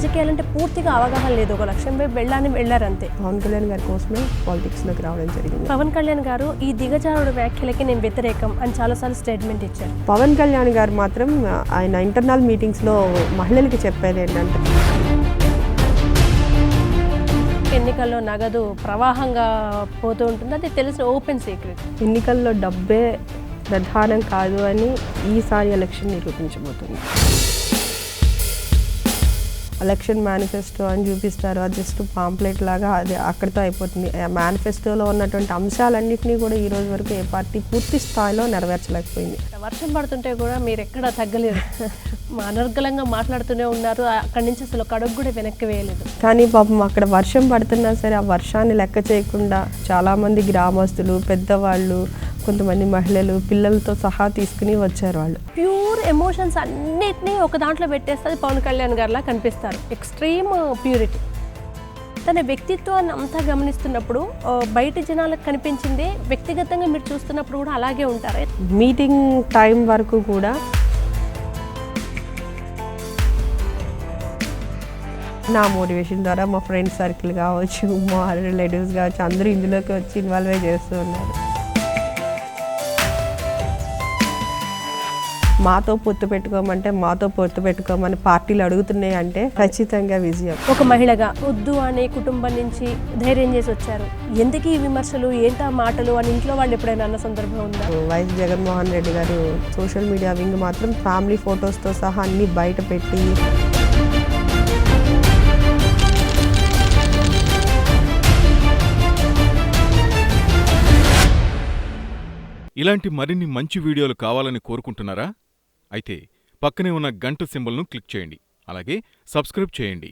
రాజకీయాలంటే పూర్తిగా అవగాహన లేదు, ఒక లక్ష్యం వైపు వెళ్ళారంతే. పవన్ కళ్యాణ్ గారి కోసమే పాలిటిక్స్లోకి రావడం జరిగింది. పవన్ కళ్యాణ్ గారు ఈ దిగజారుడు వ్యాఖ్యలకి నేను వ్యతిరేకం అని చాలాసార్లు స్టేట్మెంట్ ఇచ్చారు. పవన్ కళ్యాణ్ గారు మాత్రం ఆయన ఇంటర్నల్ మీటింగ్స్లో మహిళలకి చెప్పేది ఏంటంటే ఎన్నికల్లో నగదు ప్రవాహంగా పోతూ ఉంటుంది, అది తెలిసిన ఓపెన్ సీక్రెట్. ఎన్నికల్లో డబ్బే ప్రధానం కాదు అని ఈసారి ఎలక్షన్ నిరూపించబోతుంది. ఎలక్షన్ మేనిఫెస్టో అని చూపిస్తారు, అది జస్ట్ పాంప్లెట్ లాగా అది అక్కడితో అయిపోతుంది. ఆ మేనిఫెస్టోలో ఉన్నటువంటి అంశాలన్నింటినీ కూడా ఈ రోజు వరకు ఏ పార్టీ పూర్తి స్థాయిలో నెరవేర్చలేకపోయింది. వర్షం పడుతుంటే కూడా మీరు ఎక్కడ తగ్గలేదు, అనర్గళంగా మాట్లాడుతూనే ఉన్నారు, అక్కడి నుంచి అసలు ఒక అడుగు కూడా వెనక్కి వేయలేదు. కానీ పాపం అక్కడ వర్షం పడుతున్నా సరే ఆ వర్షాన్ని లెక్క చేయకుండా చాలామంది గ్రామస్తులు, పెద్దవాళ్ళు, కొంతమంది మహిళలు, పిల్లలతో సహా తీసుకుని వచ్చారు. వాళ్ళు ప్యూర్ ఎమోషన్స్ అన్నిటినీ ఒక దాంట్లో పెట్టేస్తుంది పవన్ కళ్యాణ్ గారిలా కనిపిస్తారు. Extreme purity. తన వ్యక్తిత్వాన్ని అంతా గమనిస్తున్నప్పుడు బయట జనాలకు కనిపించింది, వ్యక్తిగతంగా మీరు చూస్తున్నప్పుడు కూడా అలాగే ఉంటారు. మీటింగ్ టైం వరకు కూడా నా మోటివేషన్ ద్వారా మా ఫ్రెండ్స్ సర్కిల్ కావచ్చు, మా రిలేటివ్స్ కావచ్చు, అందరూ ఇందులోకి వచ్చి ఇన్వాల్వ్ చేస్తూ ఉన్నారు. మాతో పొత్తు పెట్టుకోమని పార్టీలు అడుగుతున్నాయి అంటే ఖచ్చితంగా విజయం. ఒక మహిళగా వద్దు అనే కుటుంబం నుంచి ధైర్యం చేసి వచ్చారు. ఎందుకు ఈ విమర్శలు, ఏంటా మాటలు అని ఇంట్లో వాళ్ళు ఎప్పుడైనా అన్న సందర్భం ఉందా? వైఎస్ జగన్మోహన్ రెడ్డి గారు సోషల్ మీడియా వింగ్ మాత్రం ఫ్యామిలీ ఫొటోస్తో సహా అన్ని బయట పెట్టి ఇలాంటి మరిన్ని మంచి వీడియోలు కావాలని కోరుకుంటున్నారా? అయితే పక్కనే ఉన్న గంట సింబల్ను క్లిక్ చేయండి. అలాగే సబ్స్క్రైబ్ చేయండి.